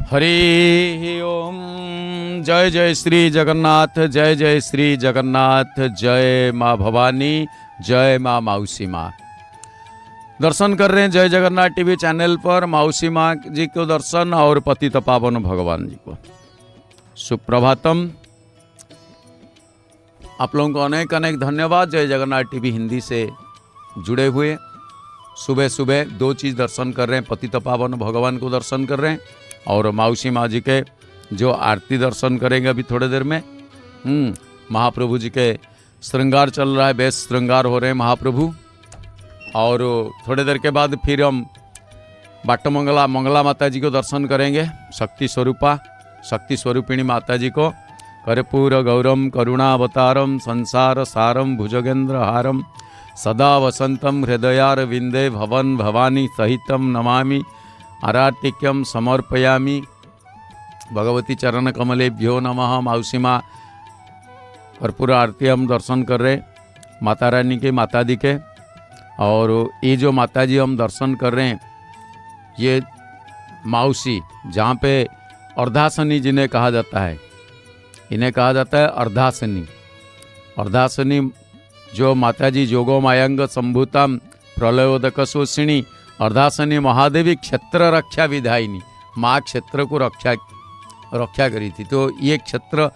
हरि ओम। जय जय श्री जगन्नाथ, जय जय श्री जगन्नाथ, जय माँ भवानी, जय माँ माउसी माँ। दर्शन कर रहे हैं जय जगन्नाथ टीवी चैनल पर माउसी माँ जी को दर्शन और पतित पावन भगवान जी को सुप्रभातम। आप लोगों को अनेक अनेक धन्यवाद। जय जगन्नाथ टीवी हिंदी से जुड़े हुए सुबह सुबह दो चीज़ दर्शन कर रहे हैं, पतित पावन भगवान को दर्शन कर रहे हैं और माउसी माँ जी के जो आरती दर्शन करेंगे अभी थोड़ी देर में। महाप्रभु जी के श्रृंगार चल रहा है, बेस श्रृंगार हो रहे हैं महाप्रभु। और थोड़ी देर के बाद फिर हम मंगला माता जी को दर्शन करेंगे। शक्ति स्वरूपिणी माता जी को। कर्पूर गौरम करुणावतारम संसार सारम भुजगेंद्र हारम सदा वसंतम हृदयार विंदे भवन भवानी सहितम नमामि आरातिक्यम समर्पयामि। भगवती चरण कमलेभ्यो नमः। माउसी माँ कर्पूर आरती हम दर्शन कर रहे माता रानी के, माता दी के। और ये जो माता जी हम दर्शन कर रहे हैं ये माउसी, जहाँ पे अर्धासनी जिन्हें कहा जाता है, इन्हें कहा जाता है अर्धासनी। अर्धासनी जो माता जी जोगो मायंग संभूतम प्रलयोदक शोषिणी अर्धासनी महादेवी क्षेत्र रक्षा विधायिनी। माँ क्षेत्र को रक्षा करी थी। तो ये क्षेत्र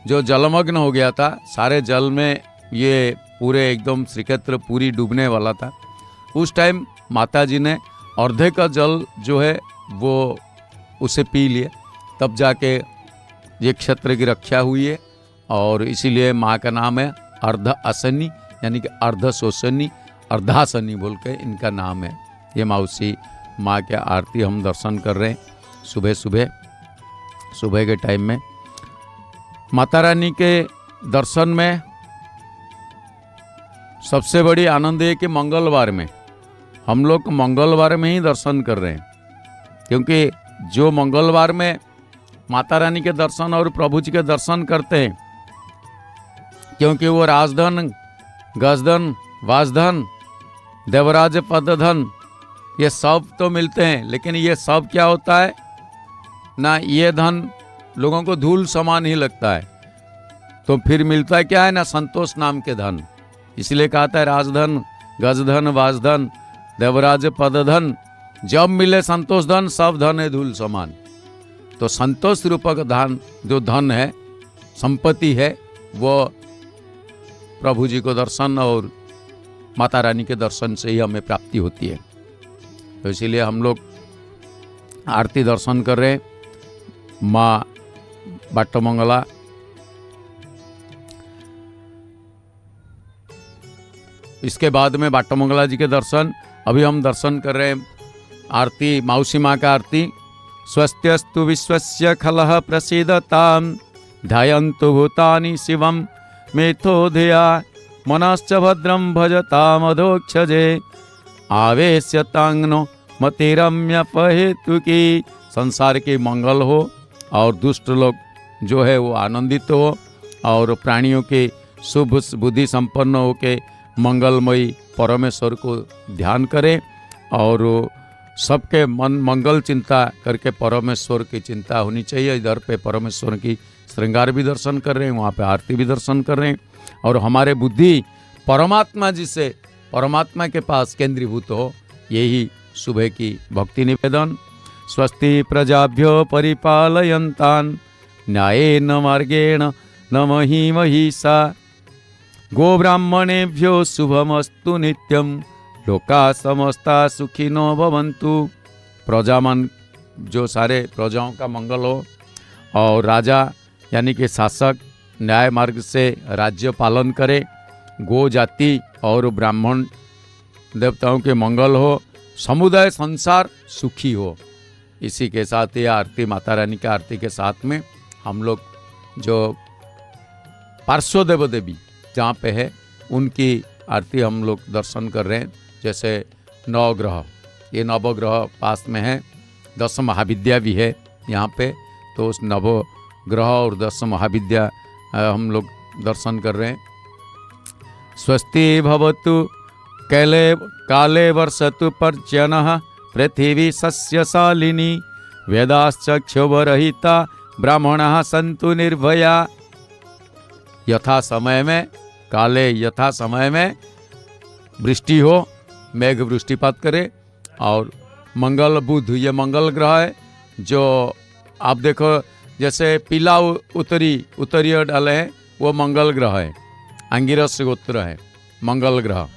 जो जलमग्न हो गया था, सारे जल में ये पूरे एकदम श्रीक्षेत्र पूरी डूबने वाला था। उस टाइम माता जी ने अर्धे का जल जो है वो उसे पी लिए, तब जाके ये क्षेत्र की रक्षा हुई है। और इसीलिए माँ का नाम है अर्ध असनी, यानी कि अर्ध शोषणी, अर्धासनी बोल के इनका नाम है। ये माउसी माँ के आरती हम दर्शन कर रहे हैं सुबह के टाइम में। माता रानी के दर्शन में सबसे बड़ी आनंद है कि मंगलवार में हम लोग मंगलवार में ही दर्शन कर रहे हैं, क्योंकि जो मंगलवार में माता रानी के दर्शन और प्रभु जी के दर्शन करते हैं, क्योंकि वो राजधन, गजधन, वासधन, देवराज पदधन ये सब तो मिलते हैं, लेकिन ये सब क्या होता है ना, ये धन लोगों को धूल समान ही लगता है। तो फिर मिलता है क्या है ना, संतोष नाम के धन। इसलिए कहता है राजधन, गजधन, वासधन, देवराज पदधन। जब मिले संतोष धन, सब धन है धूल समान। तो संतोष रूपक धन जो धन है, संपत्ति है, वो प्रभु जी को दर्शन और माता रानी के दर्शन से ही हमें प्राप्ति होती है। तो इसीलिए हम लोग आरती दर्शन कर रहे हैं माँ बाटमंगला। इसके बाद में बाटमंगला जी के दर्शन अभी हम दर्शन कर रहे हैं। आरती माउसी माँ का आरती। स्वस्त्यस्तु विश्वस्य खलः प्रसीदतां ध्यायन्तु भूतानि शिवं मेथोधिया मनश्च भद्रं भजतामधोक्षजे आवेश्यतांगनो मतिरम्यपहेतुकी। संसार के मंगल हो और दुष्ट लोग जो है वो आनंदित हो, और प्राणियों के शुभ बुद्धि संपन्न हो के मंगलमयी परमेश्वर को ध्यान करें और सबके मन मंगल चिंता करके परमेश्वर की चिंता होनी चाहिए। इधर पे परमेश्वर की श्रृंगार भी दर्शन कर रहे हैं, वहाँ पे आरती भी दर्शन कर रहे हैं, और हमारे बुद्धि परमात्मा जी से, परमात्मा के पास केंद्रीभूत हो, यही सुबह की भक्ति निवेदन। स्वस्ति प्रजाभ्यो परिपालयन्तान् न्यायेन मार्गेण न महिमहिषा गोब्राह्मणेभ्यो शुभमस्तु नित्यं लोका समस्ता सुखिनो भवन्तु। प्रजामन जो सारे प्रजाओं का मंगल हो, और राजा यानी कि शासक न्याय मार्ग से राज्य पालन करे, गो जाति और ब्राह्मण देवताओं के मंगल हो, समुदाय संसार सुखी हो। इसी के साथ ये आरती माता रानी की आरती के साथ में हम लोग जो पार्श्व देव देवी जहाँ पे है उनकी आरती हम लोग दर्शन कर रहे हैं। जैसे नवग्रह, ये नवग्रह पास में है, 10 महाविद्या भी है यहाँ पे, तो उस नवग्रह और 10 महाविद्या हम लोग दर्शन कर रहे हैं। स्वस्ति भवतु काले वर्षतु पर्जन्यः पृथिवी सस्यशालिनी वेदाश्च क्षोभरहिता ब्राह्मणः सन्तु निर्भया। यथा समय में काले यथा समय में वृष्टि हो, मेघ वृष्टिपात करे। और मंगल बुध ये मंगल ग्रह है, जो आप देखो जैसे पीला उत्तरीय डाले हैं वो मंगल ग्रह है, अंगिरस गोत्र है मंगल ग्रह,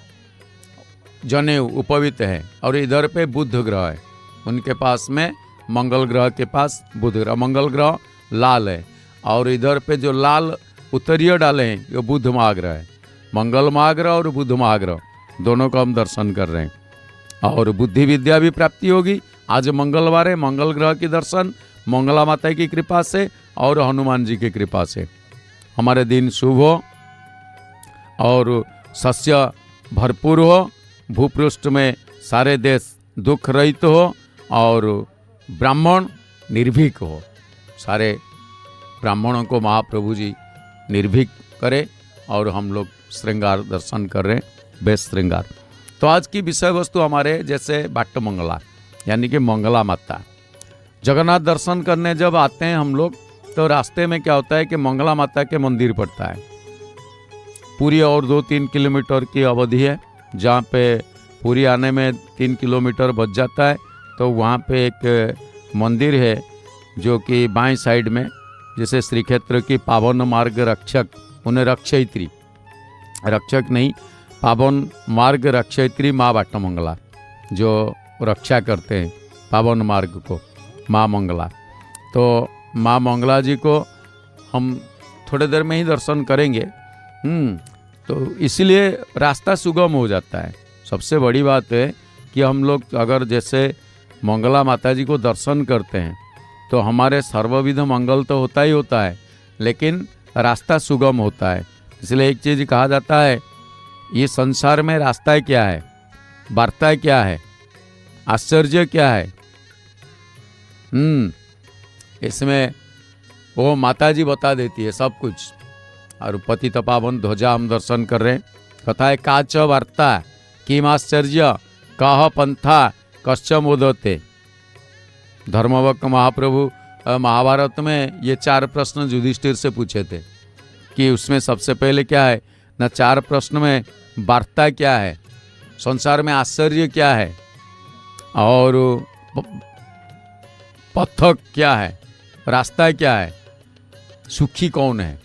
जनेऊ उपवित है। और इधर पे बुध ग्रह है, उनके पास में मंगल ग्रह के पास बुध ग्रह, मंगल ग्रह लाल है। और इधर पे जो लाल उत्तरीय डाले हैं ये बुध महाग्रह है, मंगल महाग्रह और बुध महाग्रह दोनों का हम दर्शन कर रहे हैं। और बुद्धि विद्या भी प्राप्ति होगी। आज मंगलवार है, मंगल ग्रह की दर्शन मंगला माता की कृपा से और हनुमान जी की कृपा से हमारे दिन शुभ हो और सस्य भरपूर हो, भूपृष्ठ में सारे देश दुख रहित हो और ब्राह्मण निर्भीक हो। सारे ब्राह्मणों को महाप्रभु जी निर्भीक करे और हम लोग श्रृंगार दर्शन कर रहे हैं, बेस्ट श्रृंगार। तो आज की विषय वस्तु हमारे जैसे बाट मंगला यानी कि मंगला माता। जगन्नाथ दर्शन करने जब आते हैं हम लोग तो रास्ते में क्या होता है कि मंगला माता के मंदिर पड़ता है। पूरी और 2-3 किलोमीटर की अवधि है, जहाँ पे पूरी आने में 3 किलोमीटर बच जाता है। तो वहाँ पे एक मंदिर है जो कि बाएं साइड में, जैसे श्री क्षेत्र की पावन मार्ग रक्षक, उन्हें रक्षयित्री, रक्षक नहीं पावन मार्ग रक्षयित्री माँ बाट मंगला जो रक्षा करते हैं पावन मार्ग को, माँ मंगला। तो माँ मंगला जी को हम थोड़ी देर में ही दर्शन करेंगे। तो इसलिए रास्ता सुगम हो जाता है। सबसे बड़ी बात है कि हम लोग अगर जैसे मंगला माता जी को दर्शन करते हैं तो हमारे सर्वविध मंगल तो होता ही होता है, लेकिन रास्ता सुगम होता है। इसलिए एक चीज़ कहा जाता है, ये संसार में रास्ता क्या है, वार्ता क्या है, आश्चर्य क्या है। इसमें वो माता जी बता देती है सब कुछ। और पतित पावन ध्वजा हम दर्शन कर रहे हैं। कथा है काच वार्ता किम आश्चर्य कह पंथा कश्च मोदते। धर्मवक महाप्रभु महाभारत में ये 4 प्रश्न युधिष्ठिर से पूछे थे कि उसमें सबसे पहले क्या है ना, 4 प्रश्न में वार्ता क्या है, संसार में आश्चर्य क्या है और पथक क्या है, रास्ता क्या है, सुखी कौन है।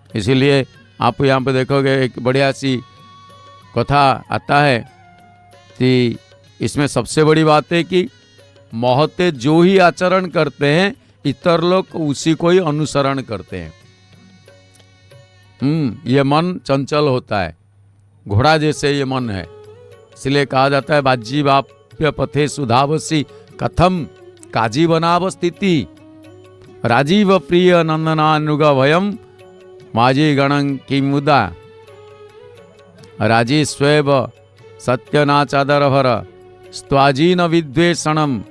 इसीलिए आप यहाँ पे देखोगे एक बढ़िया सी कथा आता है कि इसमें सबसे बड़ी बात है कि महते जो ही आचरण करते हैं इतर लोग उसी को ही अनुसरण करते हैं। ये मन चंचल होता है, घोड़ा जैसे ये मन है। इसलिए कहा जाता है बाजी बाप्य पथे सुधावसी कथम काजी बनाव स्थिति राजीव प्रिय नंदनानुग भयम माजी गणं किमुदा राजी स्वेव सत्यनाचादरभर स्त्वाजीन विद्वेषणम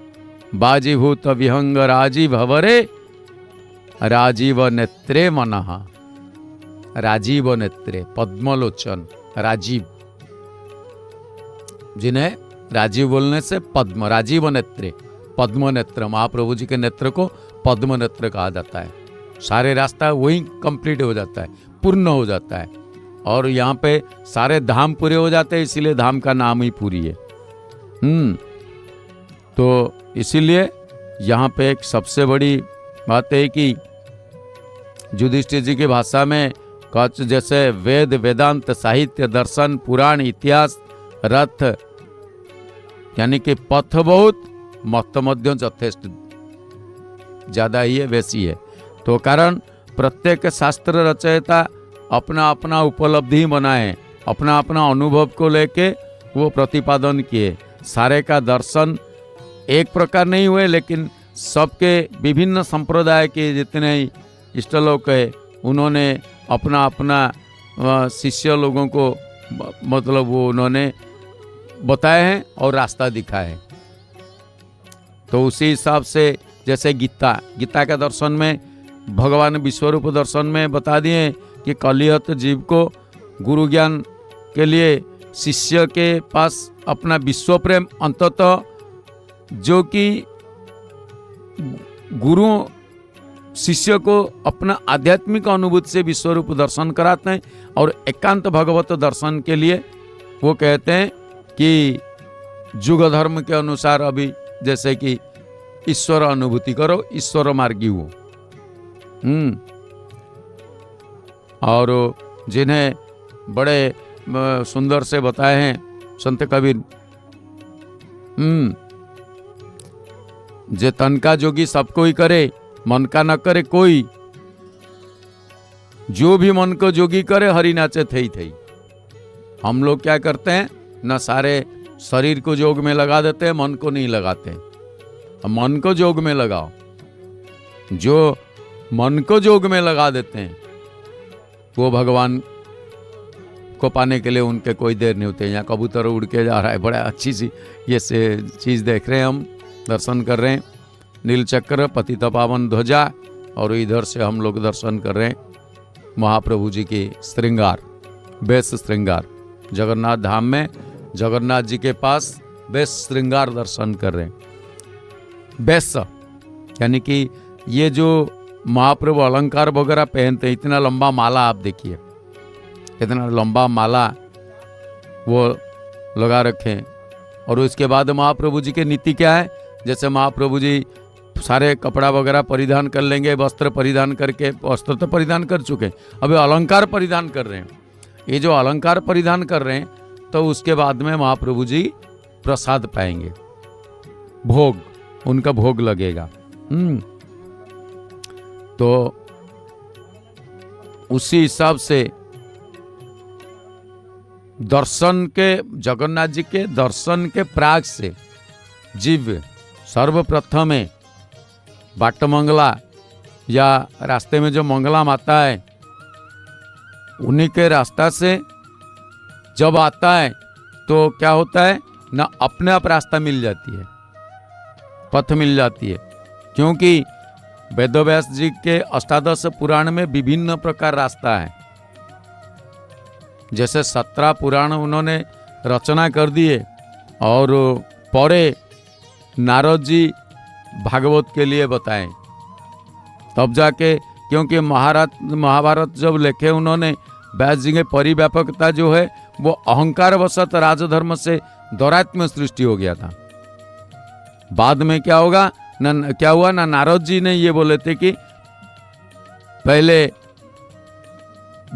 बाजीभूत विहंग राजीव भवरे राजीव नेत्रे मनः। राजीव नेत्रे पद्मलोचन राजीव, जिन्हें राजीव बोलने से पद्म, राजीव नेत्रे पद्म नेत्र, महाप्रभु जी के नेत्र को पद्म नेत्र कहा जाता है। सारे रास्ता वही कंप्लीट हो जाता है, पूर्ण हो जाता है। और यहाँ पे सारे धाम पूरे हो जाते हैं, इसीलिए धाम का नाम ही पूरी है। तो इसीलिए यहाँ पे एक सबसे बड़ी बात है कि युधिष्ठिर जी की भाषा में कच जैसे वेद वेदांत साहित्य दर्शन पुराण इतिहास रथ यानी कि पथ बहुत मत मध्य यथेष्ट ज़्यादा ही है, वैसी है। तो कारण प्रत्येक शास्त्र रचयिता अपना अपना उपलब्धि बनाए, अपना अपना अनुभव को लेके वो प्रतिपादन किए। सारे का दर्शन एक प्रकार नहीं हुए, लेकिन सबके विभिन्न संप्रदाय के जितने इष्टलोक है उन्होंने अपना अपना शिष्य लोगों को मतलब वो उन्होंने बताए हैं और रास्ता दिखाए हैं। तो उसी हिसाब से जैसे गीता का दर्शन में भगवान विश्वरूप दर्शन में बता दिए कि कलियत जीव को गुरु ज्ञान के लिए शिष्य के पास अपना विश्व प्रेम अंततः जो कि गुरु शिष्य को अपना आध्यात्मिक अनुभूति से विश्वरूप दर्शन कराते हैं और एकांत भगवत दर्शन के लिए वो कहते हैं कि युग धर्म के अनुसार अभी जैसे कि ईश्वर अनुभूति करो, ईश्वर मार्गी हो। और जिन्हें बड़े सुंदर से बताए हैं संत कबीर, जे तन का जोगी सब कोई करे, मन का न करे कोई, जो भी मन को जोगी करे हरि नाचे थई थई। हम लोग क्या करते हैं, न सारे शरीर को जोग में लगा देते हैं, मन को नहीं लगाते। मन को जोग में लगाओ, जो मन को जोग में लगा देते हैं वो भगवान को पाने के लिए उनके कोई देर नहीं होते। यहाँ कबूतर उड़ के जा रहा है, बड़ा अच्छी सी ये से चीज़ देख रहे हैं, हम दर्शन कर रहे हैं। नीलचक्र, पतित पावन ध्वजा, और इधर से हम लोग दर्शन कर रहे हैं महाप्रभु जी की श्रृंगार, बेस श्रृंगार। जगन्नाथ धाम में जगन्नाथ जी के पास बेस श्रृंगार दर्शन कर रहे हैं। बेस यानी कि ये जो महाप्रभु अलंकार वगैरह पहनते हैं, इतना लंबा माला आप देखिए, इतना लंबा माला वो लगा रखें। और उसके बाद महाप्रभु जी की नीति क्या है, जैसे महाप्रभु जी सारे कपड़ा वगैरह परिधान कर लेंगे, वस्त्र परिधान करके, वस्त्र तो परिधान कर चुके हैं, अभी अलंकार परिधान कर रहे हैं। ये जो अलंकार परिधान कर रहे हैं तो उसके बाद में महाप्रभु जी प्रसाद पाएंगे, भोग, उनका भोग लगेगा। तो उसी हिसाब से दर्शन के, जगन्नाथ जी के दर्शन के प्राग से जीव सर्वप्रथम बाट मंगला या रास्ते में जो मंगला माता है उन्हीं के रास्ता से जब आता है तो क्या होता है ना, अपने आप रास्ता मिल जाती है, पथ मिल जाती है। क्योंकि वेदव्यास जी के अष्टादश पुराण में विभिन्न प्रकार रास्ता है। जैसे 17 पुराण उन्होंने रचना कर दिए और पढ़े, नारद जी भागवत के लिए बताएं, तब जाके, क्योंकि महाभारत जब लिखे उन्होंने, व्यास जी के परिव्यापकता जो है वो अहंकार वशत राजधर्म से दौरात्म्य सृष्टि हो गया था। बाद में क्या होगा ना, क्या हुआ ना, नारद जी ने ये बोले थे कि पहले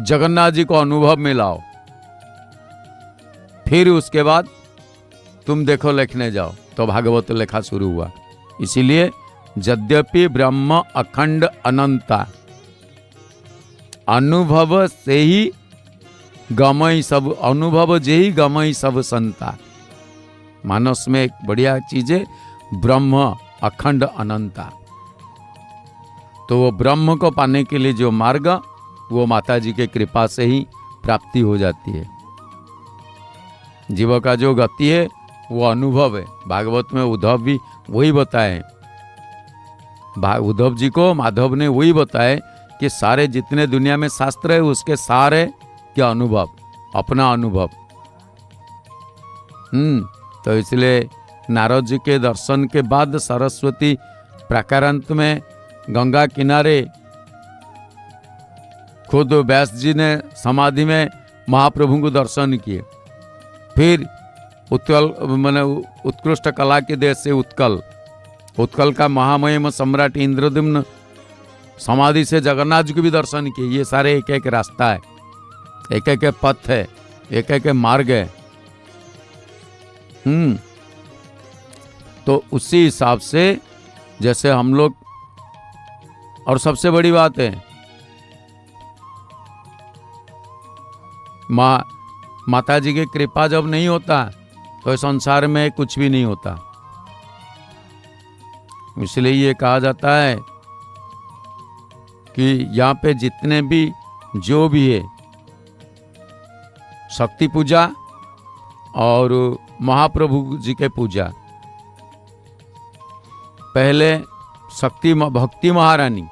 जगन्नाथ जी को अनुभव में लाओ, फिर उसके बाद तुम देखो लिखने जाओ। तो भागवत लेखा शुरू हुआ। इसीलिए यद्यपि ब्रह्म अखंड अनंता, अनुभव से ही गमई सब, अनुभव जे ही गमई सब संता। मानस में एक बढ़िया चीज है ब्रह्म अखंड अनंता। तो वो ब्रह्म को पाने के लिए जो मार्ग, वो माता जी के कृपा से ही प्राप्ति हो जाती है। जीव का जो गति है वो अनुभव है। भागवत में उद्धव भी वही बताए, उद्धव जी को माधव ने वही बताए कि सारे जितने दुनिया में शास्त्र है उसके सारे क्या अनुभव, अपना अनुभव। तो इसलिए नारद जी के दर्शन के बाद सरस्वती प्राकारांत में गंगा किनारे खुद व्यास जी ने समाधि में महाप्रभु को दर्शन किए। फिर उत्कल माने उत्कृष्ट कला के देश से उत्कल का महामहिम सम्राट इंद्रद्युम्न समाधि से जगन्नाथ जी को भी दर्शन किए। ये सारे एक एक रास्ता है, एक एक पथ है, एक एक मार्ग है। तो उसी हिसाब से जैसे हम लोग, और सबसे बड़ी बात है माता जी की कृपा जब नहीं होता तो संसार में कुछ भी नहीं होता। इसलिए ये कहा जाता है कि यहाँ पे जितने भी जो भी है शक्ति पूजा और महाप्रभु जी के पूजा, पहले शक्ति भक्ति महारानी,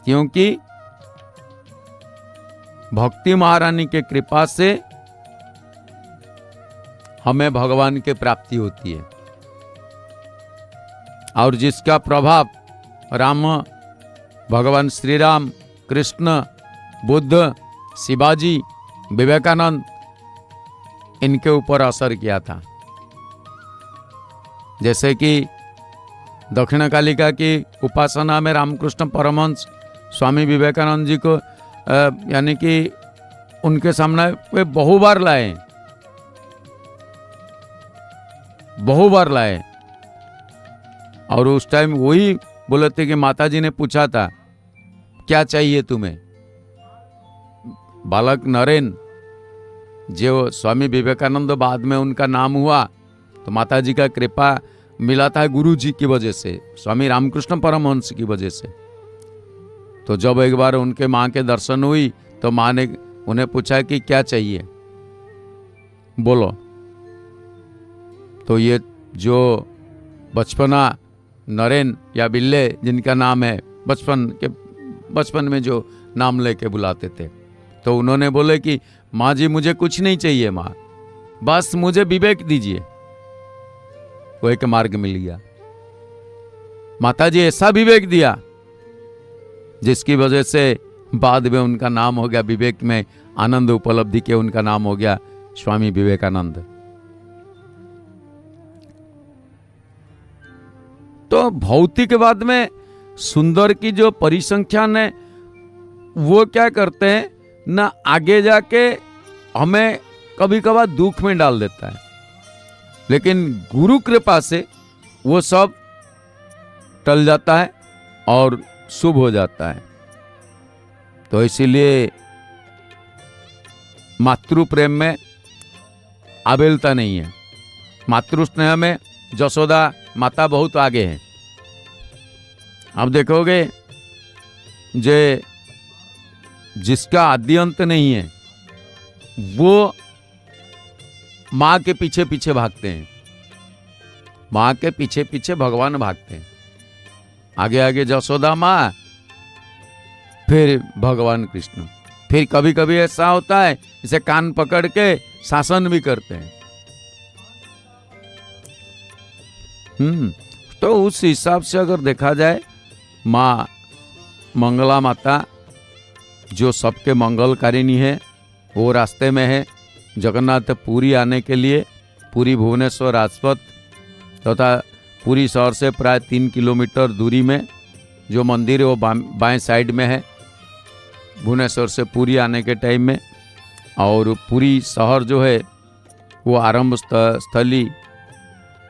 क्योंकि भक्ति महारानी के कृपा से हमें भगवान की प्राप्ति होती है। और जिसका प्रभाव राम, भगवान श्री राम, कृष्ण, बुद्ध, शिवाजी, विवेकानंद, इनके ऊपर असर किया था। जैसे कि दक्षिण कालिका की उपासना में रामकृष्ण परमहंस स्वामी विवेकानंद जी को यानी कि उनके सामने वे बहुबार लाए और उस टाइम वही बोले थे कि माता जी ने पूछा था क्या चाहिए तुम्हें। बालक नरेन जो स्वामी विवेकानंद बाद में उनका नाम हुआ तो माता जी का कृपा मिला था गुरु जी की वजह से, स्वामी रामकृष्ण परमहंस की वजह से। तो जब एक बार उनके माँ के दर्शन हुई तो माँ ने उन्हें पूछा कि क्या चाहिए बोलो। तो ये जो बचपना नरेन या बिल्ले जिनका नाम है, बचपन में जो नाम लेके बुलाते थे, तो उन्होंने बोले कि माँ जी मुझे कुछ नहीं चाहिए माँ, बस मुझे विवेक दीजिए। वो एक मार्ग मिल गया। माता जी ऐसा विवेक दिया जिसकी वजह से बाद में उनका नाम हो गया, विवेक में आनंद उपलब्धि के उनका नाम हो गया स्वामी विवेकानंद। तो भौतिकवाद में सुंदर की जो परिसंख्यान है वो क्या करते हैं ना, आगे जाके हमें कभी कभार दुख में डाल देता है, लेकिन गुरु कृपा से वो सब टल जाता है और शुभ हो जाता है। तो इसीलिए मातृ प्रेम में आबेलता नहीं है, मातृ स्नेह में जसोदा माता बहुत आगे है। आप देखोगे जे जिसका आदि अंत नहीं है वो माँ के पीछे पीछे भागते हैं, माँ के पीछे पीछे भगवान भागते हैं, आगे आगे जसोदा माँ, फिर भगवान कृष्ण। फिर कभी कभी ऐसा होता है इसे कान पकड़ के शासन भी करते हैं। तो उस हिसाब से अगर देखा जाए माँ मंगला माता जो सबके मंगलकारिणी है वो रास्ते में है। जगन्नाथ पुरी आने के लिए पुरी भुवनेश्वर राजपथ तथा पुरी शहर से प्राय 3 किलोमीटर दूरी में जो मंदिर है वो बाएं साइड में है भुवनेश्वर से पुरी आने के टाइम में। और पुरी शहर जो है वो आरंभ स्थली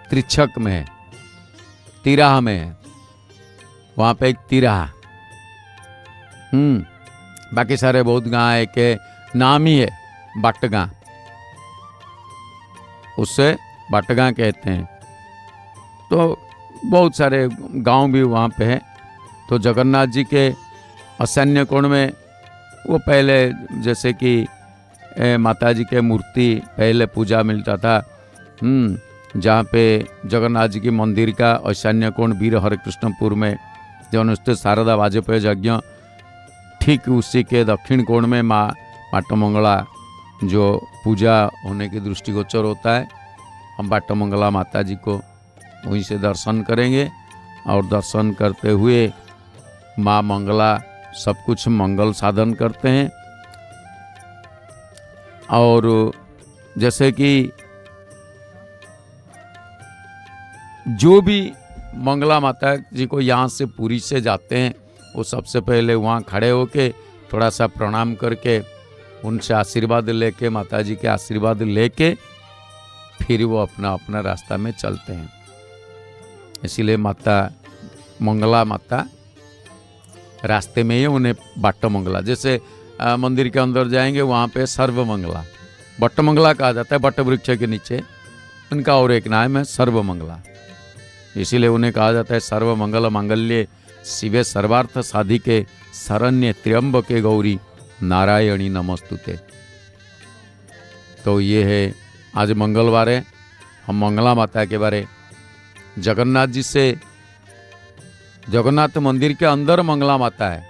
त्रिछक में है, तिराह में है, वहाँ पे एक तिराह। बाकी सारे बहुत गाँव है के नाम ही है बाटगां, उससे बाटगां कहते हैं। तो बहुत सारे गांव भी वहाँ पे है। तो जगन्नाथ जी के ईशान्य कोण में वो पहले जैसे कि माता जी के मूर्ति पहले पूजा मिलता था, जहाँ पे जगन्नाथ जी की मंदिर का ईशान्य कोण वीर हरिकृष्णपुर में जो अनुष्ठित शारदा वाजपेयी यज्ञ, ठीक उसी के दक्षिण कोण में माँ बाटमंगला जो पूजा होने की दृष्टिगोचर होता है। हम बाटमंगला माता जी को वहीं से दर्शन करेंगे और दर्शन करते हुए माँ मंगला सब कुछ मंगल साधन करते हैं। और जैसे कि जो भी मंगला माता जी को यहाँ से पुरी से जाते हैं वो सबसे पहले वहाँ खड़े होके थोड़ा सा प्रणाम करके उनसे आशीर्वाद लेके, माता जी के आशीर्वाद लेके फिर वो अपना अपना रास्ता में चलते हैं। इसीलिए माता मंगला माता रास्ते में ही उन्हें बाटमंगला, जैसे मंदिर के अंदर जाएंगे वहाँ पे सर्वमंगला बट्टमंगला कहा जाता है, बट्ट वृक्ष के नीचे उनका और एक नाम है सर्वमंगला। इसीलिए उन्हें कहा जाता है सर्वमंगल मांगल्ये शिवे सर्वार्थ साधिके शरण्य त्र्यंबके गौरी नारायणी नमस्तुते। तो ये है आज मंगलवार है, हम मंगला माता के बारे जगन्नाथ जी से, जगन्नाथ मंदिर के अंदर मंगला माता है।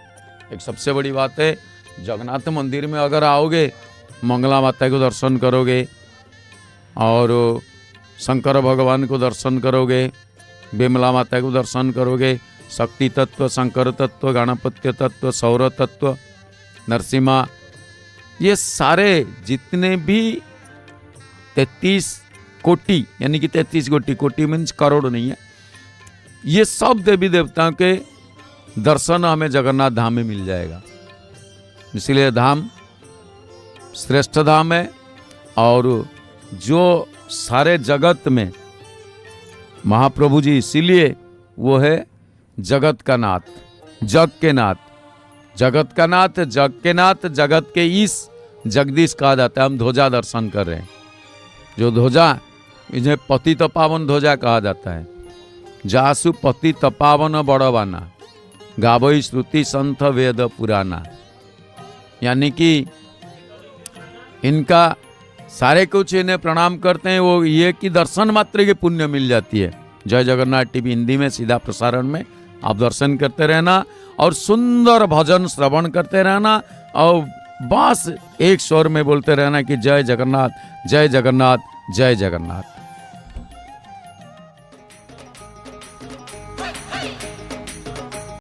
एक सबसे बड़ी बात है, जगन्नाथ मंदिर में अगर आओगे मंगला माता को दर्शन करोगे और शंकर भगवान को दर्शन करोगे विमला माता को दर्शन करोगे, शक्ति तत्व, शंकर तत्व, गणपत्य तत्व, सौर तत्व, नरसिम्हा, ये सारे जितने भी 33 कोटि यानी कि 33 कोटि, कोटि मीन्स करोड़ नहीं है, ये सब देवी देवताओं के दर्शन हमें जगन्नाथ धाम में मिल जाएगा। इसलिए धाम श्रेष्ठ धाम है और जो सारे जगत में महाप्रभु जी, इसीलिए वो है जगत का नाथ, जग के नाथ, जगत का नाथ, जग के नाथ, जगत के ईश जगदीश कहा जाता है। हम ध्वजा दर्शन कर रहे हैं, जो ध्वजा, इन्हें पतित पावन ध्वजा कहा जाता है। जासु पतित पावन बड़वाना, गावई श्रुति संत वेद पुराना, यानी कि इनका सारे कुछ इन्हें प्रणाम करते हैं, वो ये कि दर्शन मात्र की पुण्य मिल जाती है। जय जगन्नाथ टीवी हिंदी में सीधा प्रसारण में आप दर्शन करते रहना और सुंदर भजन श्रवण करते रहना और बस एक स्वर में बोलते रहना कि जय जगन्नाथ, जय जगन्नाथ, जय जगन्नाथ।